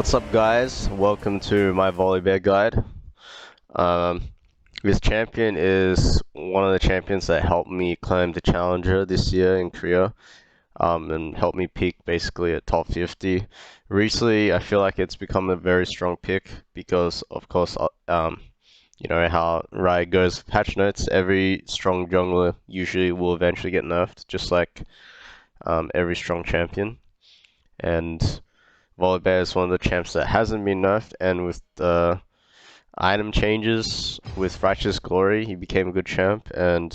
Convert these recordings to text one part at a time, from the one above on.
What's up, guys? Welcome to my Volibear guide. Um, this champion is one of the champions that helped me climb the challenger this year in Korea, and helped me peak basically at top 50. Recently, I feel like it's become a very strong pick because, of course, you know how Riot goes with patch notes. Every strong jungler usually will eventually get nerfed, just like every strong champion. And Volibear is one of the champs that hasn't been nerfed, and with the item changes with Righteous Glory, he became a good champ, and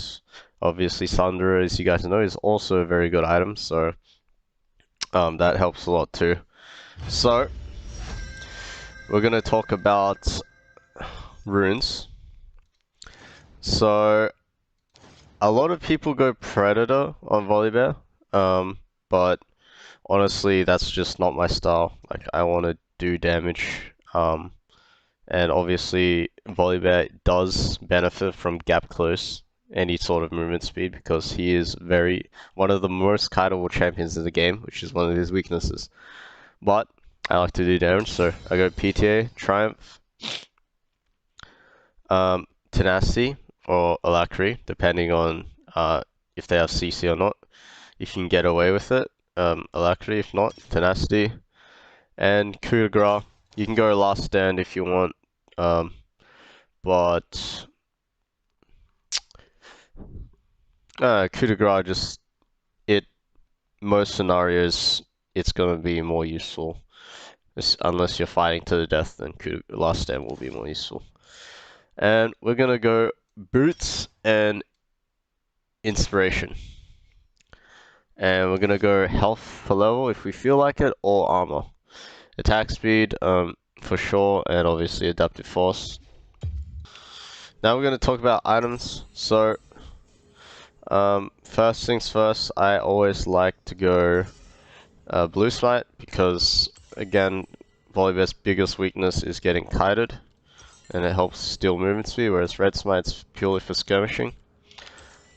obviously Thunder, as you guys know, is also a very good item, so that helps a lot too. So, we're going to talk about runes. So, a lot of people go Predator on Volibear, but honestly, that's just not my style. Like, I want to do damage, and obviously Volibear does benefit from gap close, any sort of movement speed, because he is one of the most kiteable champions in the game, which is one of his weaknesses. But I like to do damage, so I go PTA, Triumph, Tenacity, or Alacrity, depending on if they have CC or not. If you can get away with it, Alacrity, if not, Tenacity, and coup de grace. You can go Last Stand if you want, but coup de grace most scenarios it's gonna be more useful. Unless you're fighting to the death, then Last Stand will be more useful. And we're gonna go Boots and Inspiration. And we're gonna go Health for level if we feel like it, or Armor. Attack speed, for sure, and obviously Adaptive Force. Now we're gonna talk about items. So, first things first, I always like to go Blue Smite, because again, Volibear's biggest weakness is getting kited, and it helps steal movement speed, whereas Red Smite's purely for skirmishing.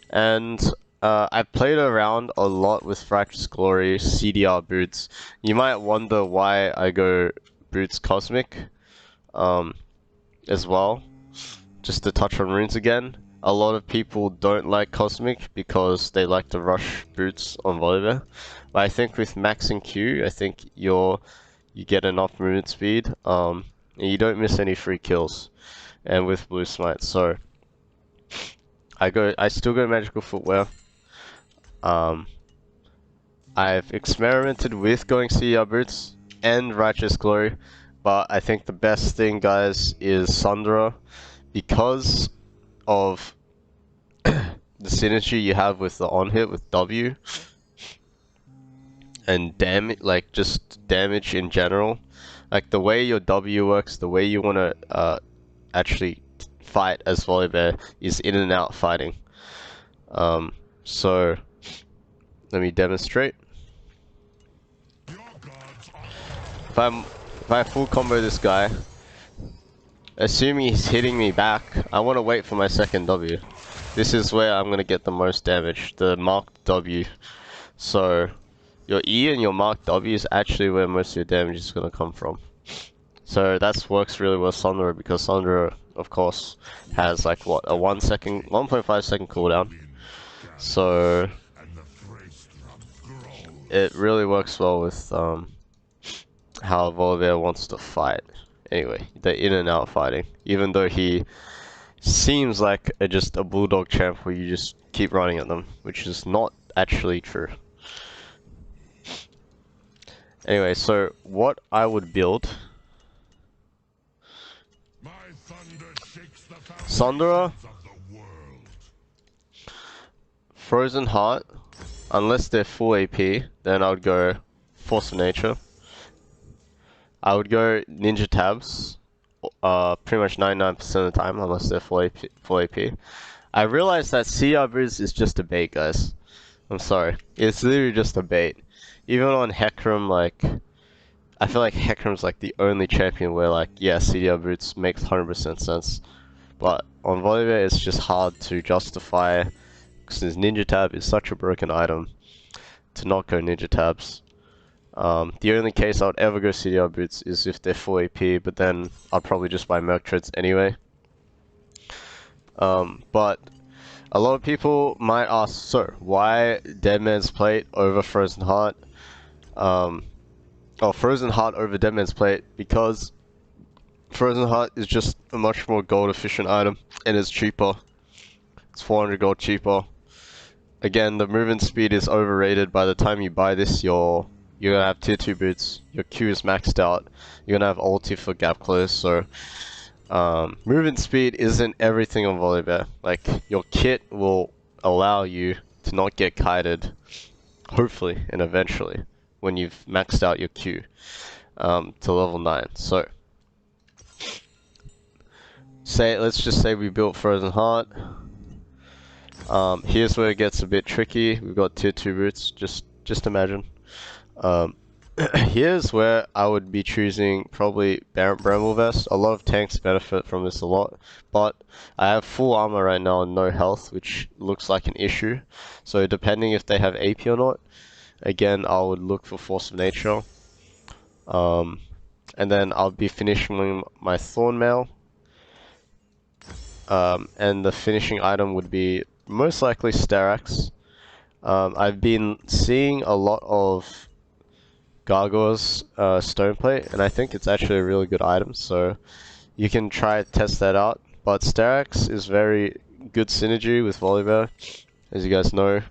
And I've played around a lot with Righteous Glory, CDR Boots. You might wonder why I go Boots Cosmic as well. Just to touch on runes again, a lot of people don't like Cosmic because they like to rush Boots on Volibear. But I think with maxing Q, I think you get enough movement speed, and you don't miss any free kills. And with Blue Smite, so I still go Magical Footwear. I've experimented with going CDR Boots and Righteous Glory, but I think the best thing, guys, is Sundra, because of the synergy you have with the on hit with W and damage, like just damage in general. Like the way your W works, the way you want to actually fight as Volibear is in and out fighting. So let me demonstrate. If I full combo this guy, assuming he's hitting me back, I want to wait for my second W. This is where I'm gonna get the most damage, the marked W. So your E and your marked W is actually where most of your damage is gonna come from. So that works really well Sundra, because Sundra, of course, has like what, a 1.5 second cooldown. So it really works well with how Volibear wants to fight. Anyway, they're in and out fighting, even though he seems like just a bulldog champ where you just keep running at them, which is not actually true. Anyway, so what I would build, Sundra, Frozen Heart, unless they're full AP, then I would go Force of Nature. I would go Ninja Tabs, pretty much 99% of the time, unless they're full AP. I realize that CR Boots is just a bait, guys. I'm sorry. It's literally just a bait. Even on Hecarim, like, I feel like Hecarim's like the only champion where, like, yeah, CDR Boots makes 100% sense. But on Volibear, it's just hard to justify, since Ninja Tab is such a broken item, to not go Ninja Tabs. The only case I would ever go CDR boots is if they're full AP, but then I'd probably just buy Merc Treads anyway. But a lot of people might ask, so why Dead Man's Plate over Frozen Heart? Frozen Heart over Dead Man's Plate, because Frozen Heart is just a much more gold efficient item, and it's cheaper. It's 400 gold cheaper. Again, the movement speed is overrated. By the time you buy this, you're gonna have tier 2 boots, your Q is maxed out, you're gonna have ulti for gap close, so movement speed isn't everything on Volibear. Like, your kit will allow you to not get kited, hopefully, and eventually, when you've maxed out your Q to level 9. So, let's just say we built Frozen Heart. Here's where it gets a bit tricky. We've got tier 2 boots, just imagine. Here's where I would be choosing probably Bramble Vest. A lot of tanks benefit from this a lot, but I have full armor right now and no health, which looks like an issue. So depending if they have AP or not, again, I would look for Force of Nature. And then I'll be finishing my Thorn Mail. And the finishing item would be most likely Starax. I've been seeing a lot of Gargoyle's Stoneplate, and I think it's actually a really good item, so you can try to test that out. But Starax is very good synergy with Volibear, as you guys know.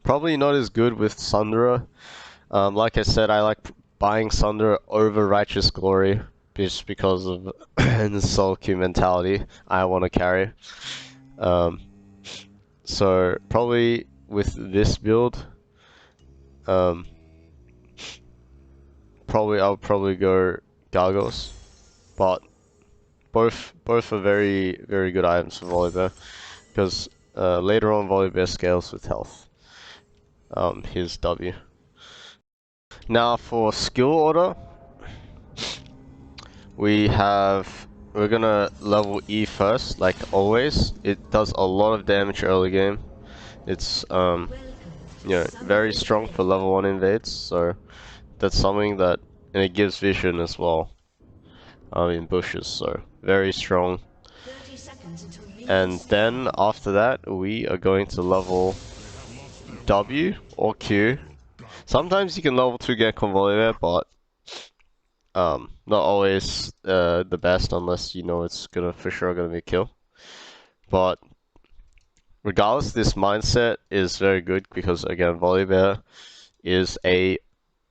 Probably not as good with Sundra. Like I said, I like buying Sundra over Righteous Glory, just because of the Soul Q mentality I want to carry. So probably with this build, I'll probably go Gargoyles, but both are very good items for Volibear, because later on Volibear scales with health. Here's W. Now for skill order, we're gonna level E first, like always. It does a lot of damage early game. It's very strong for level 1 invades, so that's something that, and it gives vision as well in bushes, so very strong. And then after that, we are going to level W or Q. Sometimes you can level 2 get Volibear, but not always the best unless you know it's for sure gonna be a kill. But regardless, this mindset is very good because, again, Volibear is a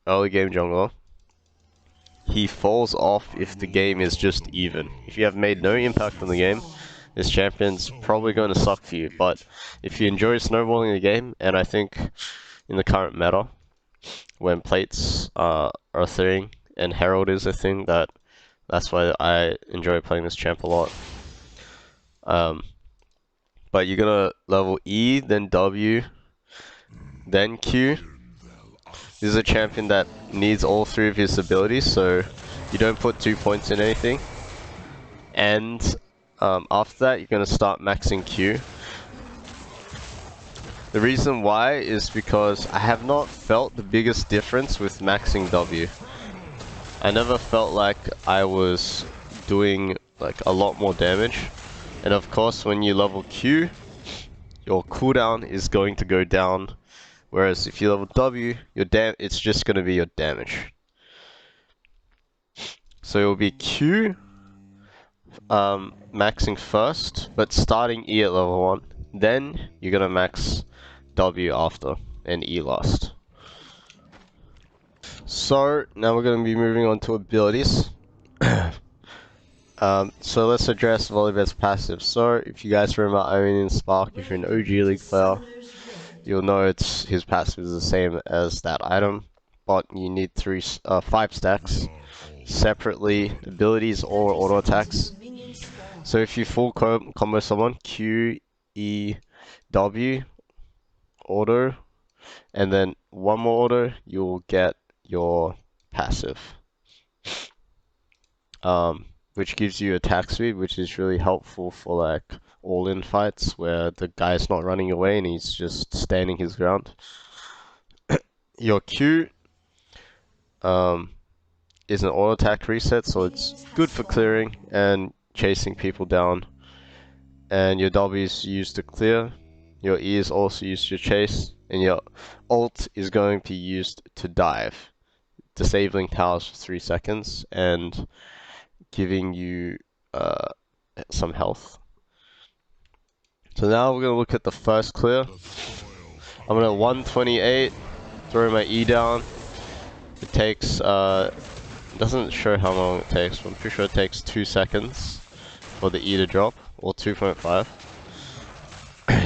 early game jungler. He falls off if the game is just even. If you have made no impact on the game, this champion's probably going to suck for you. But if you enjoy snowballing the game, and I think in the current meta, when plates are a thing and Herald is a thing, that's why I enjoy playing this champ a lot. But you're gonna level E, then W, then Q. This is a champion that needs all 3 of his abilities, so you don't put 2 points in anything. And after that, you're going to start maxing Q. The reason why is because I have not felt the biggest difference with maxing W. I never felt like I was doing like a lot more damage. And of course, when you level Q, your cooldown is going to go down. Whereas if you level W, it's just going to be your damage. So it will be Q maxing first, but starting E at level 1. Then you're going to max W after, and E last. So now we're going to be moving on to abilities. So let's address Volibear's passive. So if you guys remember Iron Spark, if you're an OG League player, you'll know his passive is the same as that item, but you need 5 stacks separately, abilities or auto attacks. So if you full combo someone, Q, E, W, auto, and then one more auto, you'll get your passive. Which gives you attack speed, which is really helpful for like all-in fights where the guy's not running away and he's just standing his ground. Your Q is an auto attack reset, so it's good for clearing and chasing people down. And your W is used to clear. Your E is also used to chase, and your ult is going to be used to dive, disabling towers for 3 seconds and giving you some health. So now we're going to look at the first clear. I'm going to 128, throw my E down. It takes, doesn't show how long it takes, but I'm pretty sure it takes 2 seconds for the E to drop, or 2.5.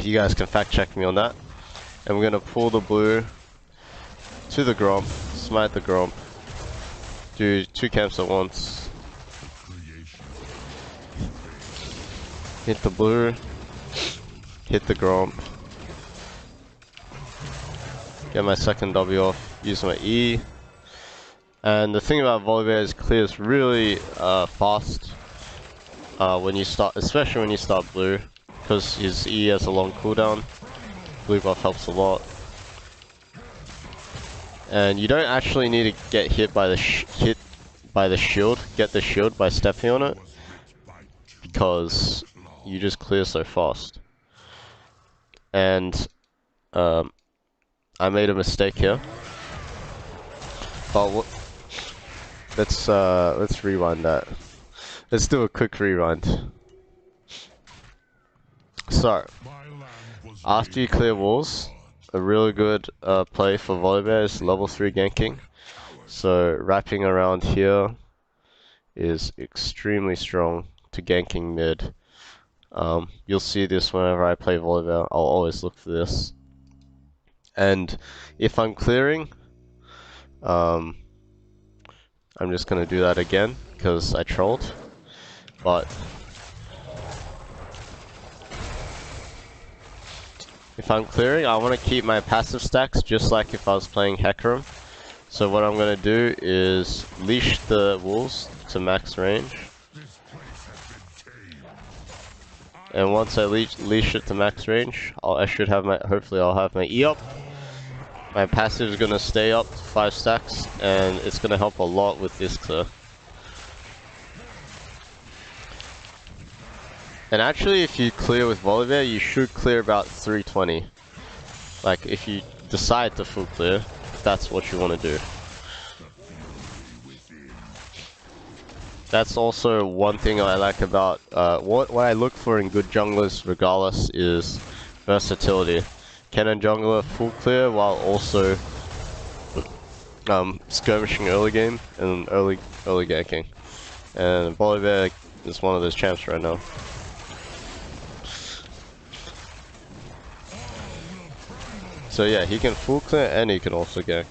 You guys can fact check me on that. And we're going to pull the blue to the Gromp, smite the Gromp, do 2 camps at once. Hit the blue, hit the Gromp, get my second W off, use my E. And the thing about Volibear is clears really fast when you start, especially when you start blue, because his E has a long cooldown. Blue buff helps a lot. And you don't actually need to get hit by the shield, get the shield by stepping on it, because you just clear so fast. And I made a mistake here, but let's rewind that. Let's do a quick rewind. So, after you clear walls, a really good play for Volibear is level 3 ganking. So wrapping around here is extremely strong to ganking mid. You'll see this whenever I play Volibear. I'll always look for this. And if I'm clearing, I'm just gonna do that again because I trolled. But if I'm clearing, I want to keep my passive stacks just like if I was playing Hecarim. So what I'm going to do is leash the wolves to max range. And once I leash it to max range, I should have my, hopefully I'll have my E up. My passive is going to stay up to 5 stacks, and it's going to help a lot with this clear. And actually, if you clear with Volibear, you should clear about 320. Like, if you decide to full clear, if that's what you want to do. That's also one thing I like about, what I look for in good junglers, regardless, is versatility. Can a jungler full clear while also skirmishing early game and early ganking? And Volibear is one of those champs right now. So yeah, he can full clear and he can also gank.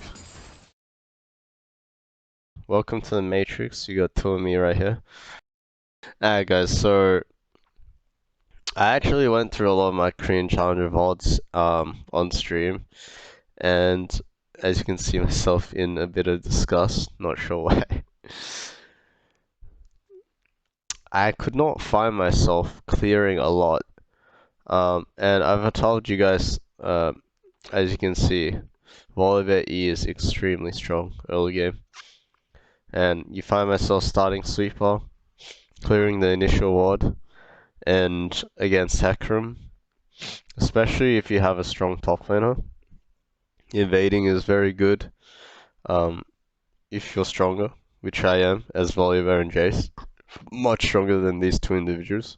Welcome to the Matrix, you got two of me right here. Alright guys, so I actually went through a lot of my Korean Challenger VODs on stream, and as you can see myself in a bit of disgust, not sure why. I could not find myself clearing a lot, and I've told you guys, as you can see, Volibear E is extremely strong early game. And you find myself starting sweeper, clearing the initial ward, and against Hecarim, especially if you have a strong top laner, invading is very good. If you're stronger, which I am, as Volibear and Jace, much stronger than these two individuals.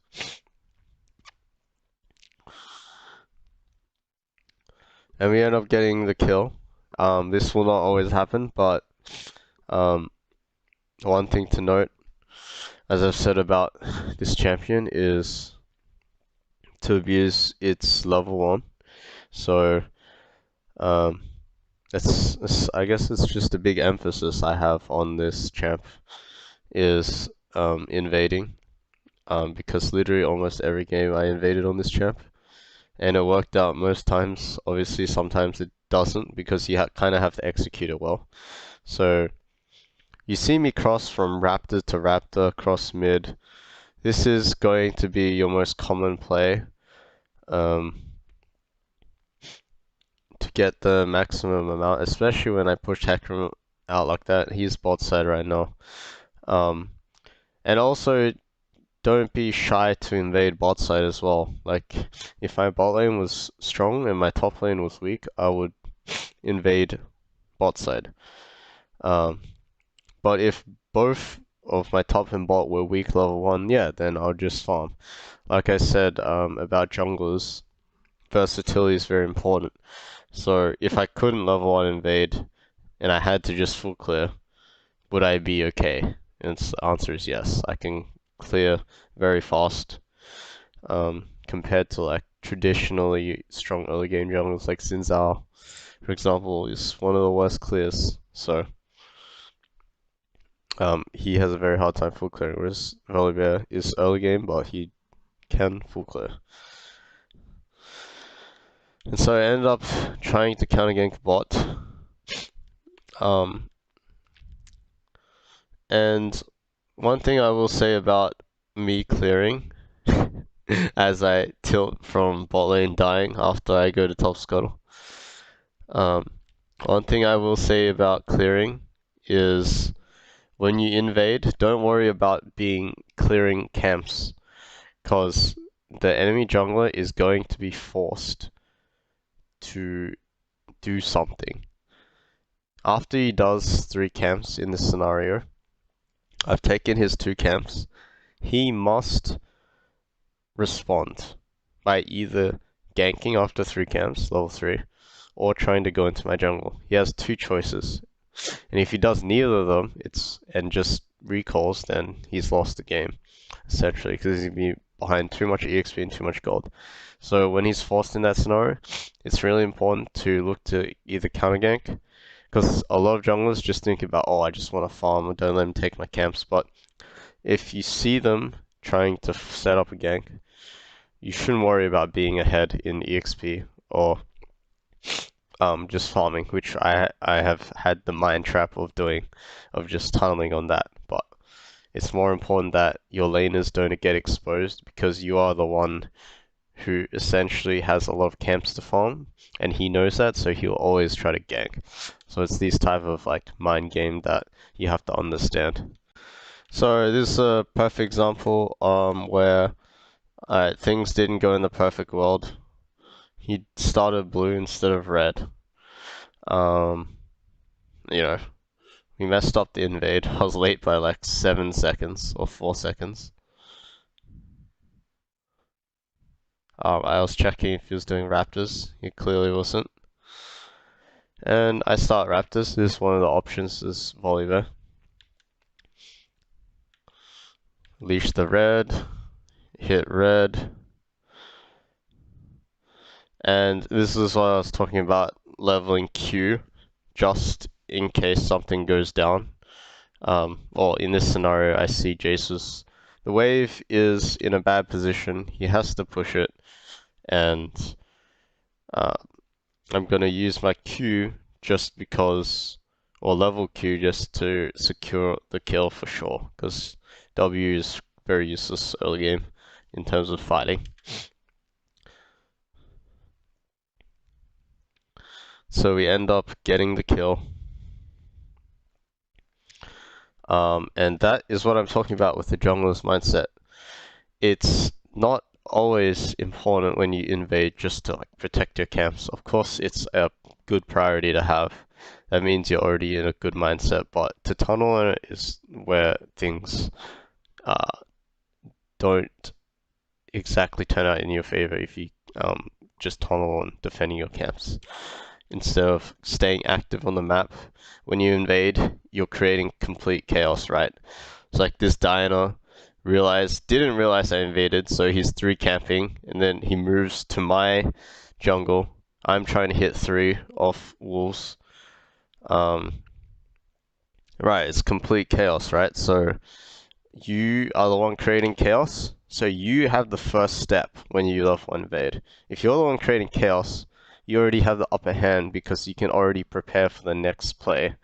And we end up getting the kill. This will not always happen, but one thing to note, as I've said about this champion, is to abuse its level 1. So, I guess it's just a big emphasis I have on this champ, is invading. Because literally almost every game I invaded on this champ, and it worked out most times. Obviously, sometimes it doesn't because you kind of have to execute it well. So, you see me cross from Raptor to Raptor, cross mid. This is going to be your most common play to get the maximum amount, especially when I push Hecarim out like that. He's bot side right now. Um, and also don't be shy to invade bot side as well. Like, if my bot lane was strong and my top lane was weak, I would invade bot side. Um, but if both of my top and bot were weak level 1, yeah, then I'll just farm. Like I said about junglers, versatility is very important. So if I couldn't level 1 invade and I had to just full clear, would I be okay? And the answer is yes. I can clear very fast compared to like traditionally strong early game junglers like Xin Zhao, for example, is one of the worst clears. So he has a very hard time full clearing, whereas Volibear is early game, but he can full clear. And so I ended up trying to counter gank bot. And one thing I will say about me clearing as I tilt from bot lane dying after I go to top scuttle. One thing I will say about clearing is when you invade, don't worry about clearing camps, because the enemy jungler is going to be forced to do something. After he does 3 camps in this scenario, I've taken his 2 camps, he must respond by either ganking after 3 camps, level 3, or trying to go into my jungle. He has 2 choices. And if he does neither of them, and just recalls, then he's lost the game, essentially, because he's going to be behind too much EXP and too much gold. So when he's forced in that scenario, it's really important to look to either counter gank, because a lot of junglers just think about, oh, I just want to farm, don't let him take my camps. But if you see them trying to set up a gank, you shouldn't worry about being ahead in EXP or just farming, which I have had the mind trap of doing, of just tunneling on that. But it's more important that your laners don't get exposed, because you are the one who essentially has a lot of camps to farm, and he knows that, so he'll always try to gank. So it's this type of like mind game that you have to understand. So this is a perfect example where things didn't go in the perfect world. He started blue instead of red. You know, we messed up the invade. I was late by like 7 seconds or 4 seconds. I was checking if he was doing Raptors. He clearly wasn't. And I start Raptors. This is one of the options, is Volibear. Leash the red. Hit red. And this is what I was talking about, leveling Q, just in case something goes down. Well, in this scenario, I see Jesus. The wave is in a bad position. He has to push it. And I'm going to use my Q just because, or level Q just to secure the kill for sure. Because W is very useless early game in terms of fighting. So we end up getting the kill. And that is what I'm talking about with the jungler's mindset. It's not always important when you invade just to like protect your camps. Of course, it's a good priority to have. That means you're already in a good mindset, but to tunnel in it is where things don't exactly turn out in your favor if you just tunnel on defending your camps. Instead of staying active on the map, when you invade, you're creating complete chaos, right? It's like this Diana didn't realize I invaded, so he's 3 camping, and then he moves to my jungle. I'm trying to hit 3 off wolves. Right, it's complete chaos, right? So you are the one creating chaos, so you have the first step when you level invade. If you're the one creating chaos, you already have the upper hand because you can already prepare for the next play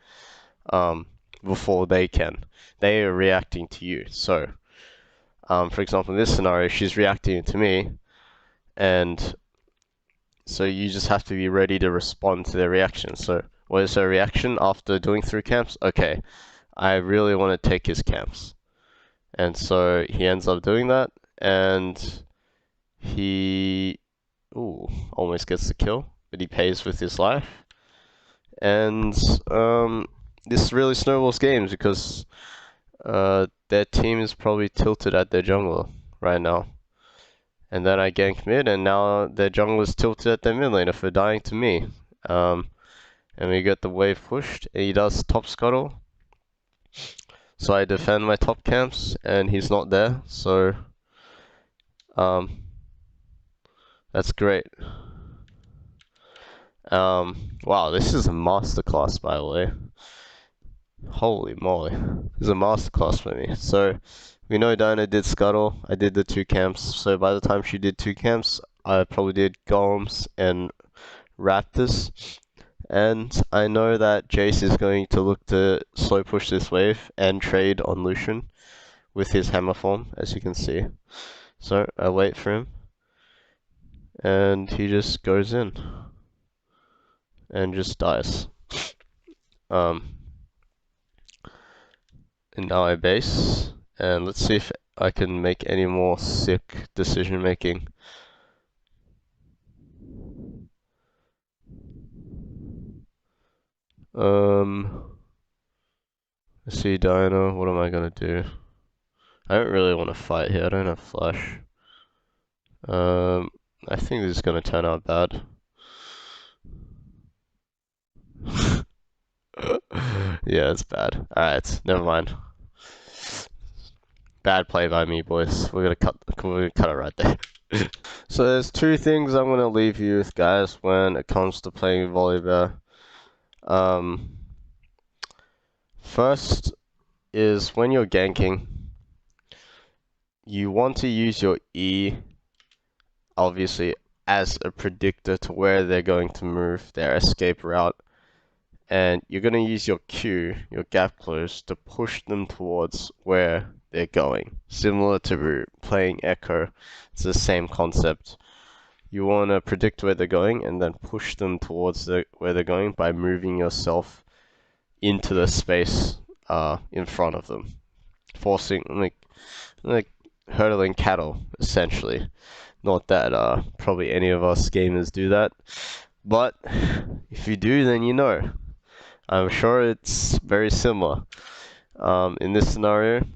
before they can. They are reacting to you. So, for example, in this scenario, she's reacting to me, and So you just have to be ready to respond to their reaction. So what is their reaction after doing 3 camps? Okay, I really want to take his camps. And so he ends up doing that, and he almost gets the kill, but he pays with his life. And this really snowballs games because their team is probably tilted at their jungler right now. And then I gank mid, and now their jungler is tilted at their mid laner for dying to me. And we get the wave pushed, and he does top scuttle. So I defend my top camps, and he's not there, so that's great. Wow, this is a masterclass, by the way. Holy moly, this is a masterclass for me. So we know Dinah did scuttle. I did the 2 camps. So by the time she did 2 camps, I probably did golems and raptors. And I know that Jace is going to look to slow push this wave and trade on Lucian with his hammer form, as you can see. So I wait for him, and he just goes in and just dies. And now I base, and let's see if I can make any more sick decision making. Let's see, Diana, what am I gonna do? I don't really want to fight here, I don't have flash. I think this is gonna turn out bad. Yeah, it's bad. Alright, never mind. Bad play by me, boys. We're gonna cut it right there. So there's 2 things I'm gonna leave you with, guys, when it comes to playing Volibear. First is when you're ganking, you want to use your E, obviously, as a predictor to where they're going to move, their escape route. And you're going to use your Q, your gap close, to push them towards where they're going. Similar to playing Echo, it's the same concept. You want to predict where they're going and then push them towards where they're going by moving yourself into the space in front of them. Forcing, like hurdling cattle, essentially. Not that probably any of us gamers do that, but if you do, then you know. I'm sure it's very similar. In this scenario,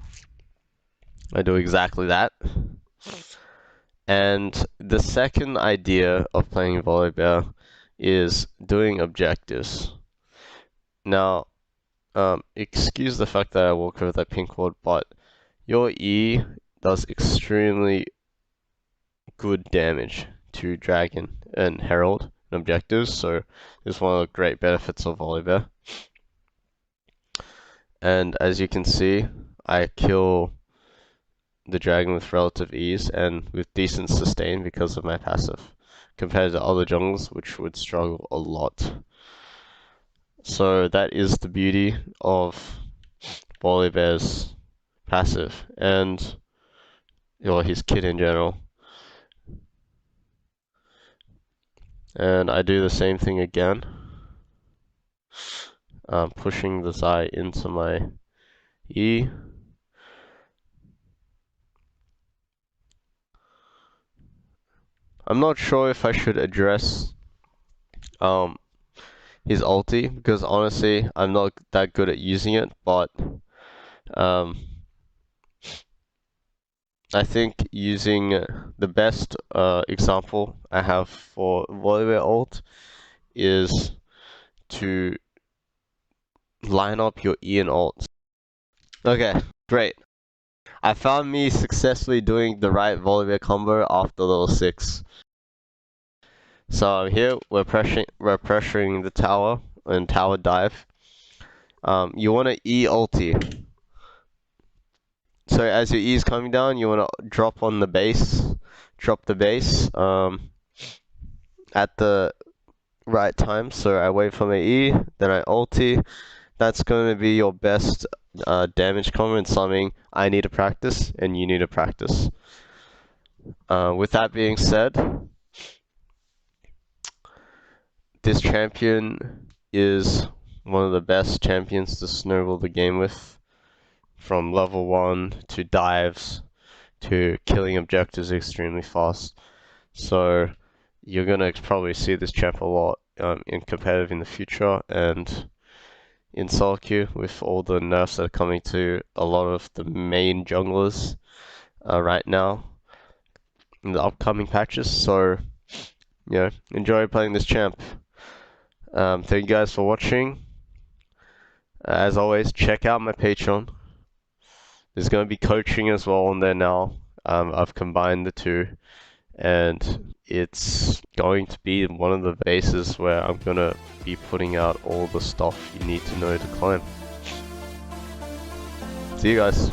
I do exactly that. And the second idea of playing Volibear is doing objectives. Now, excuse the fact that I walk over that pink ward, but your E does extremely good damage to Dragon and Herald and objectives, so it's one of the great benefits of Volibear. And as you can see, I kill the dragon with relative ease and with decent sustain because of my passive, compared to other jungles which would struggle a lot. So that is the beauty of Volibear's passive and his kit in general. And I do the same thing again, pushing the Zai into my E. I'm not sure if I should address his ulti, because honestly, I'm not that good at using it, but I think using the best example I have for Volibear ult is to line up your E and ult. Okay, great. I found me successfully doing the right Volibear combo after level 6. So I'm here, we're pressuring the tower and tower dive. You want to E ulti. So as your E is coming down, you want to drop on the base, drop the base at the right time. So I wait for my E, then I ulti. That's going to be your best damage combo and something I need to practice and you need to practice. With that being said, this champion is one of the best champions to snowball the game with, from level 1 to dives to killing objectives extremely fast. So you're gonna probably see this champ a lot in competitive in the future, and in solo queue with all the nerfs that are coming to a lot of the main junglers right now in the upcoming patches. So yeah, enjoy playing this champ. Thank you guys for watching. As always, check out my Patreon. There's going to be coaching as well on there now. I've combined the two, and it's going to be one of the bases where I'm going to be putting out all the stuff you need to know to climb. See you guys.